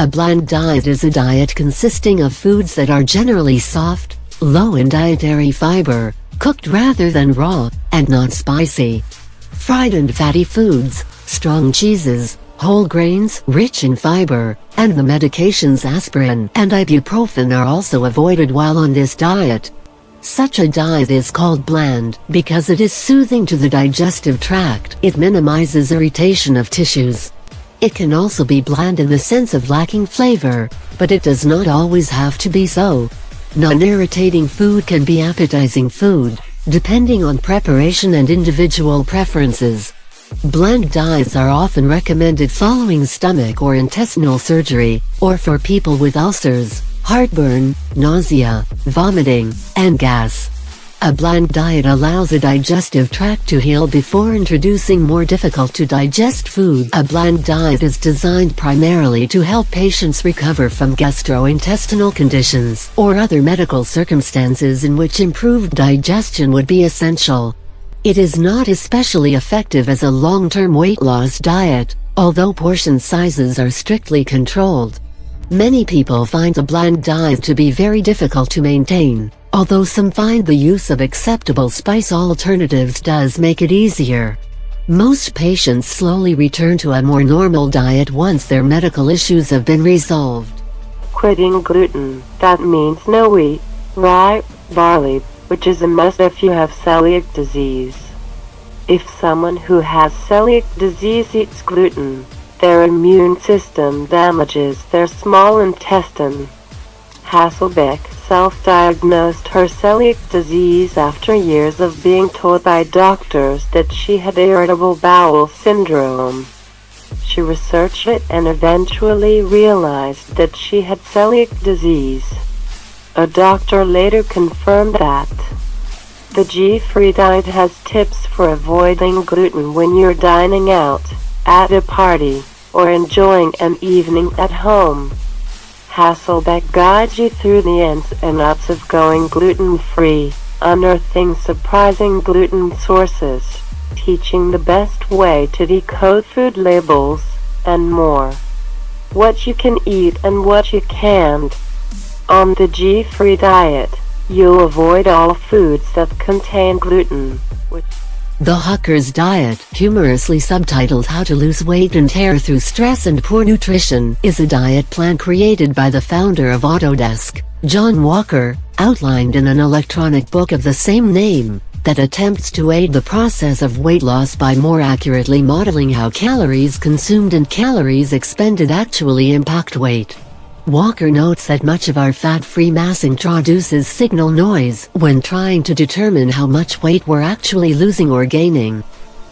A bland diet is a diet consisting of foods that are generally soft, low in dietary fiber, cooked rather than raw, and not spicy. Fried and fatty foods, strong cheeses, whole grains rich in fiber, and the medications aspirin and ibuprofen are also avoided while on this diet. Such a diet is called bland because it is soothing to the digestive tract. It minimizes irritation of tissues. It can also be bland in the sense of lacking flavor, but it does not always have to be so. Non-irritating food can be appetizing food, depending on preparation and individual preferences. Bland diets are often recommended following stomach or intestinal surgery, or for people with ulcers, heartburn, nausea, vomiting, and gas. A bland diet allows the digestive tract to heal before introducing more difficult-to-digest foods. A bland diet is designed primarily to help patients recover from gastrointestinal conditions or other medical circumstances in which improved digestion would be essential. It is not especially effective as a long-term weight loss diet, although portion sizes are strictly controlled. Many people find a bland diet to be very difficult to maintain, although some find the use of acceptable spice alternatives does make it easier. Most patients slowly return to a more normal diet once their medical issues have been resolved. Quitting gluten. That means no wheat, rye, barley, which is a must if you have celiac disease. If someone who has celiac disease eats gluten, their immune system damages their small intestine. Hasselbeck self-diagnosed her celiac disease after years of being told by doctors that she had irritable bowel syndrome. She researched it and eventually realized that she had celiac disease. A doctor later confirmed that. The G-Free diet has tips for avoiding gluten when you're dining out, at a party, or enjoying an evening at home. Hasselbeck guides you through the ins and outs of going gluten-free, unearthing surprising gluten sources, teaching the best way to decode food labels, and more. What you can eat and what you can't. On the G-Free diet, you'll avoid all foods that contain gluten. The Hawker's Diet, humorously subtitled How to Lose Weight and Hair Through Stress and Poor Nutrition, is a diet plan created by the founder of Autodesk, John Walker, outlined in an electronic book of the same name, that attempts to aid the process of weight loss by more accurately modeling how calories consumed and calories expended actually impact weight. Walker notes that much of our fat-free mass introduces signal noise when trying to determine how much weight we're actually losing or gaining.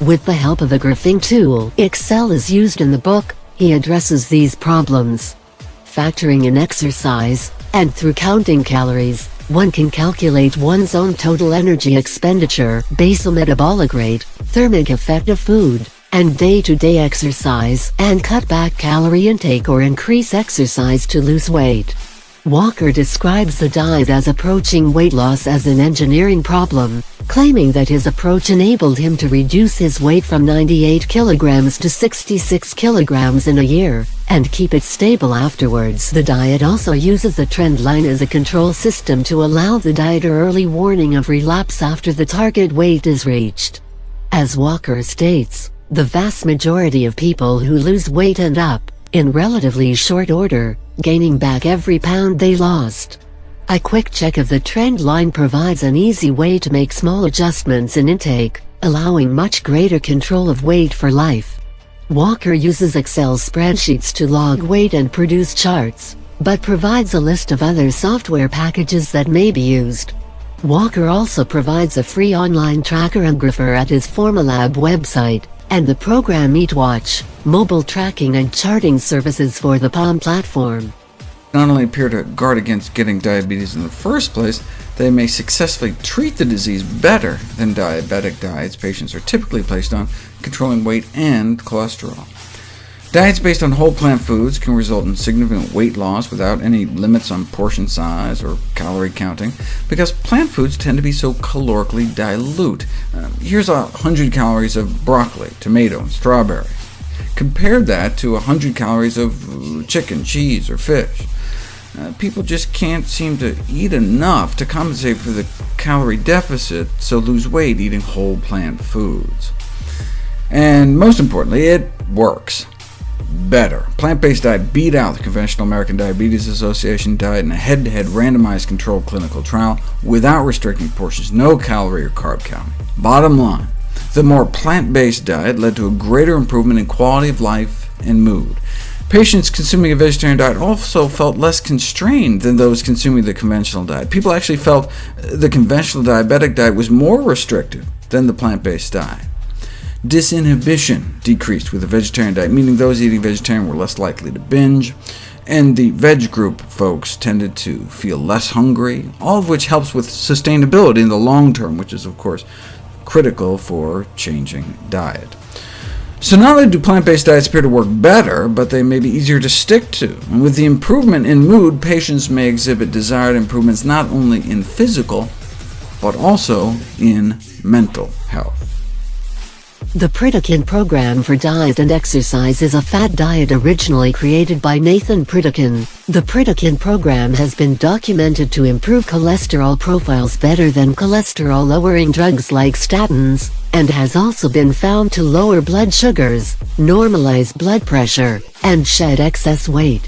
With the help of a graphing tool, Excel is used in the book, he addresses these problems. Factoring in exercise, and through counting calories, one can calculate one's own total energy expenditure, basal metabolic rate, thermic effect of food, and day-to-day exercise, and cut back calorie intake or increase exercise to lose weight. Walker describes the diet as approaching weight loss as an engineering problem, claiming that his approach enabled him to reduce his weight from 98 kilograms to 66 kilograms in a year, and keep it stable afterwards. The diet also uses a trend line as a control system to allow the dieter early warning of relapse after the target weight is reached. As Walker states, the vast majority of people who lose weight end up, in relatively short order, gaining back every pound they lost. A quick check of the trend line provides an easy way to make small adjustments in intake, allowing much greater control of weight for life. Walker uses Excel spreadsheets to log weight and produce charts, but provides a list of other software packages that may be used. Walker also provides a free online tracker and grapher at his Formulab website, and the program EatWatch, mobile tracking and charting services for the Palm platform. Not only appear to guard against getting diabetes in the first place, they may successfully treat the disease better than diabetic diets patients are typically placed on, controlling weight and cholesterol. Diets based on whole plant foods can result in significant weight loss without any limits on portion size or calorie counting, because plant foods tend to be so calorically dilute. Here's 100 calories of broccoli, tomato, and strawberry. Compare that to 100 calories of chicken, cheese, or fish. People just can't seem to eat enough to compensate for the calorie deficit, so lose weight eating whole plant foods. And most importantly, it works better. Plant-based diet beat out the conventional American Diabetes Association diet in a head-to-head randomized controlled clinical trial without restricting portions, no calorie or carb counting. Bottom line, the more plant-based diet led to a greater improvement in quality of life and mood. Patients consuming a vegetarian diet also felt less constrained than those consuming the conventional diet. People actually felt the conventional diabetic diet was more restrictive than the plant-based diet. Disinhibition decreased with the vegetarian diet, meaning those eating vegetarian were less likely to binge, and the veg group folks tended to feel less hungry, all of which helps with sustainability in the long term, which is, of course, critical for changing diet. So not only do plant-based diets appear to work better, but they may be easier to stick to. And with the improvement in mood, patients may exhibit desired improvements not only in physical, but also in mental health. The Pritikin program for diet and exercise is a fat diet originally created by Nathan Pritikin. The Pritikin program has been documented to improve cholesterol profiles better than cholesterol-lowering drugs like statins, and has also been found to lower blood sugars, normalize blood pressure, and shed excess weight.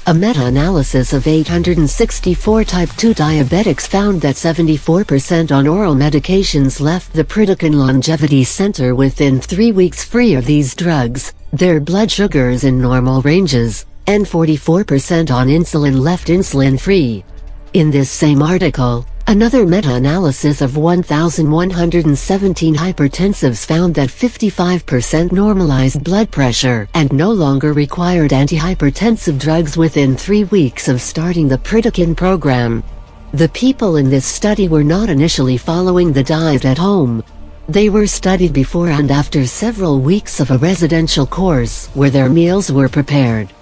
A meta-analysis of 864 type 2 diabetics found that 74% on oral medications left the Pritikin Longevity Center within 3 weeks free of these drugs, their blood sugars in normal ranges, and 44% on insulin left insulin-free. In this same article, another meta-analysis of 1,117 hypertensives found that 55% normalized blood pressure and no longer required antihypertensive drugs within 3 weeks of starting the Pritikin program. The people in this study were not initially following the diet at home. They were studied before and after several weeks of a residential course where their meals were prepared.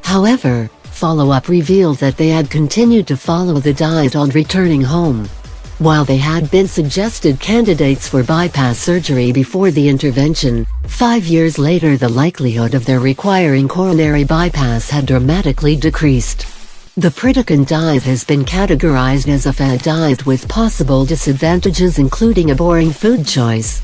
However, follow-up revealed that they had continued to follow the diet on returning home. While they had been suggested candidates for bypass surgery before the intervention, 5 years later the likelihood of their requiring coronary bypass had dramatically decreased. The Pritikin diet has been categorized as a fad diet with possible disadvantages including a boring food choice.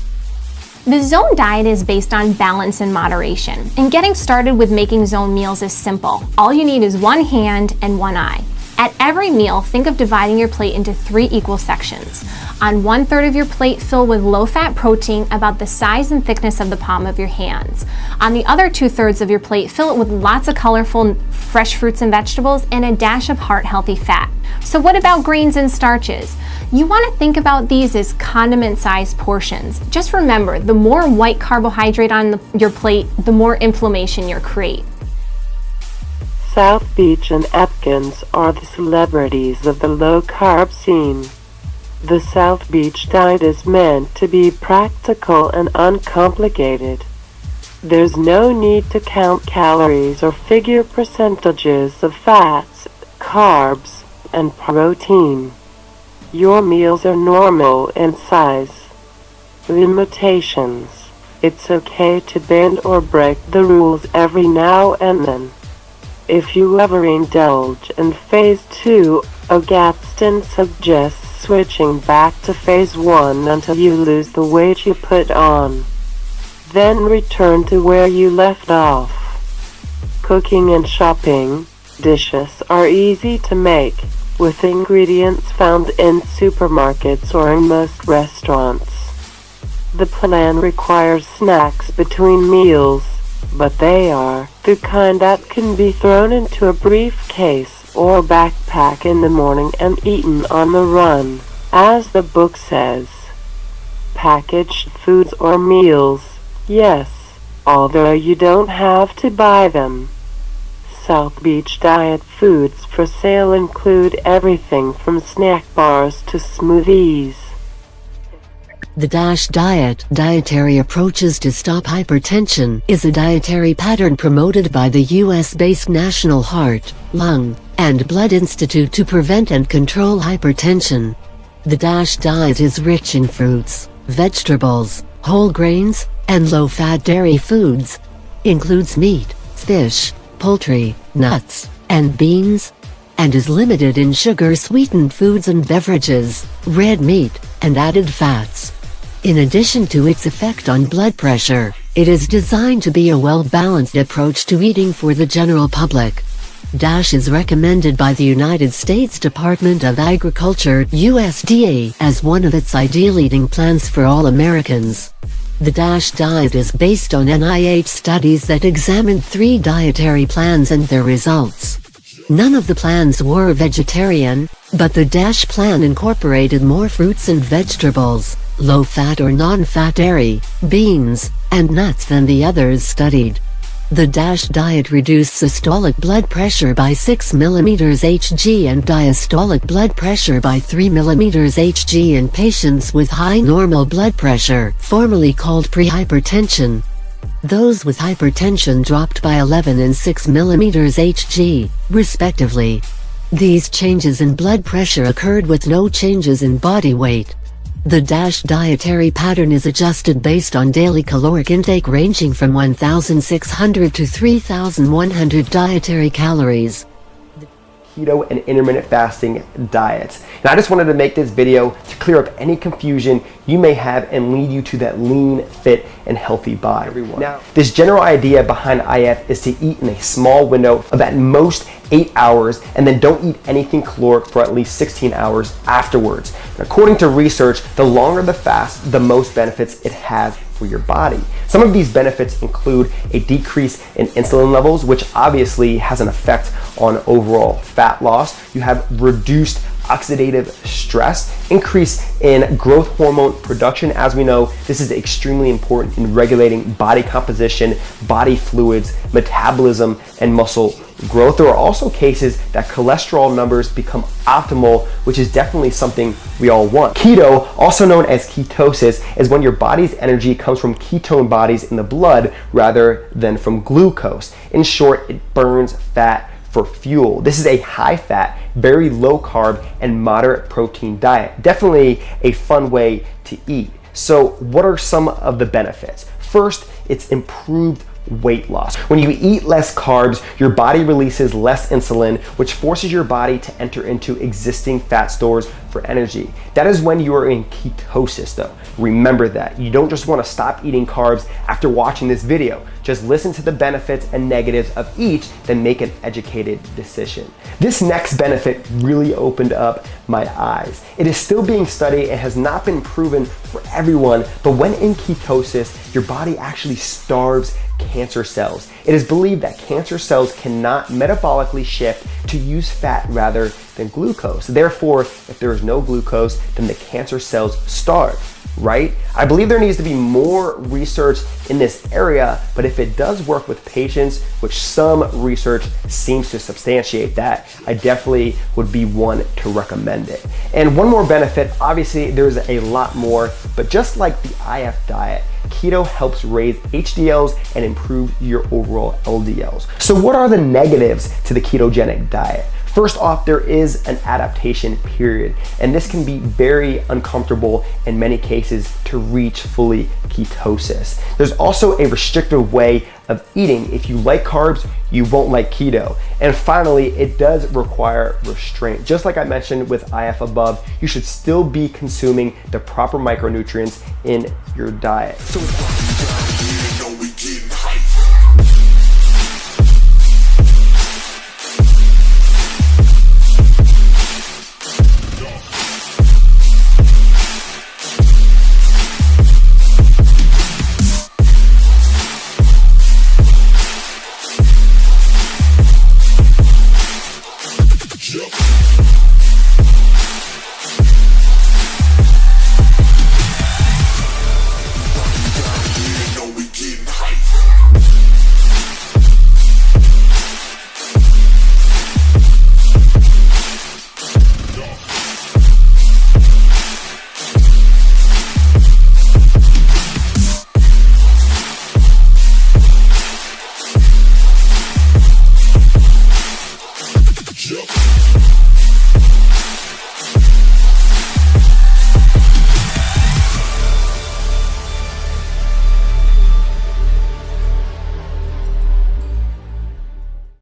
The Zone diet is based on balance and moderation, and getting started with making Zone meals is simple. All you need is one hand and one eye. At every meal, think of dividing your plate into 3 equal sections. On 1/3 of your plate, fill with low-fat protein about the size and thickness of the palm of your hands. On the other 2/3 of your plate, fill it with lots of colorful fresh fruits and vegetables and a dash of heart-healthy fat. So what about grains and starches? You want to think about these as condiment-sized portions. Just remember, the more white carbohydrate on your plate, the more inflammation you'll create. South Beach and Atkins are the celebrities of the low-carb scene. The South Beach diet is meant to be practical and uncomplicated. There's no need to count calories or figure percentages of fats, carbs, and protein. Your meals are normal in size. Limitations. It's okay to bend or break the rules every now and then. If you ever indulge in Phase 2, Augustin suggests switching back to Phase 1 until you lose the weight you put on. Then return to where you left off. Cooking and shopping. Dishes are easy to make, with ingredients found in supermarkets or in most restaurants. The plan requires snacks between meals, but they are the kind that can be thrown into a briefcase or backpack in the morning and eaten on the run. As the book says, packaged foods or meals, yes, although you don't have to buy them. South Beach diet foods for sale include everything from snack bars to smoothies. The DASH diet, Dietary Approaches to Stop Hypertension, is a dietary pattern promoted by the US-based National Heart, Lung, and Blood Institute to prevent and control hypertension. The DASH diet is rich in fruits, vegetables, whole grains, and low-fat dairy foods. includes meat, fish, poultry, nuts, and beans, and is limited in sugar-sweetened foods and beverages, red meat, and added fats. In addition to its effect on blood pressure, it is designed to be a well-balanced approach to eating for the general public. DASH is recommended by the United States Department of Agriculture (USDA) as one of its ideal eating plans for all Americans. The DASH diet is based on NIH studies that examined 3 dietary plans and their results. None of the plans were vegetarian, but the DASH plan incorporated more fruits and vegetables, low-fat or non-fat dairy, beans, and nuts than the others studied. The DASH diet reduced systolic blood pressure by 6 mm Hg and diastolic blood pressure by 3 mm Hg in patients with high normal blood pressure, formerly called prehypertension. Those with hypertension dropped by 11 and 6 mm Hg, respectively. These changes in blood pressure occurred with no changes in body weight. The DASH dietary pattern is adjusted based on daily caloric intake ranging from 1,600 to 3,100 dietary calories. Keto and intermittent fasting diets. Now I just wanted to make this video to clear up any confusion you may have and lead you to that lean, fit, and healthy body. Now, this general idea behind IF is to eat in a small window of at most 8 hours and then don't eat anything caloric for at least 16 hours afterwards. And according to research, the longer the fast, the most benefits it has for your body. Some of these benefits include a decrease in insulin levels, which obviously has an effect on overall fat loss. You have reduced oxidative stress, increase in growth hormone production. As we know, this is extremely important in regulating body composition, body fluids, metabolism, and muscle growth. There are also cases that cholesterol numbers become optimal, which is definitely something we all want. Keto, also known as ketosis, is when your body's energy comes from ketone bodies in the blood rather than from glucose. In short, it burns fat for fuel. This is a high fat, very low carb, and moderate protein diet. Definitely a fun way to eat. So what are some of the benefits? First, it's improved weight loss. When you eat less carbs, your body releases less insulin, which forces your body to enter into existing fat stores for energy. That is when you are in ketosis though. Remember that. You don't just want to stop eating carbs after watching this video. Just listen to the benefits and negatives of each, then make an educated decision. This next benefit really opened up my eyes. It is still being studied and has not been proven for everyone, but when in ketosis, your body actually starves cancer cells. It is believed that cancer cells cannot metabolically shift to use fat rather than glucose. Therefore, if there is no glucose, then the cancer cells starve, right? I believe there needs to be more research in this area, but if it does work with patients, which some research seems to substantiate that, I definitely would be one to recommend it. And one more benefit, obviously there's a lot more, but just like the IF diet, keto helps raise HDLs and improve your overall LDLs. So what are the negatives to the ketogenic diet? First off, there is an adaptation period, and this can be very uncomfortable in many cases to reach fully ketosis. There's also a restrictive way of eating. If you like carbs, you won't like keto. And finally, it does require restraint. Just like I mentioned with IF above, you should still be consuming the proper micronutrients in your diet. So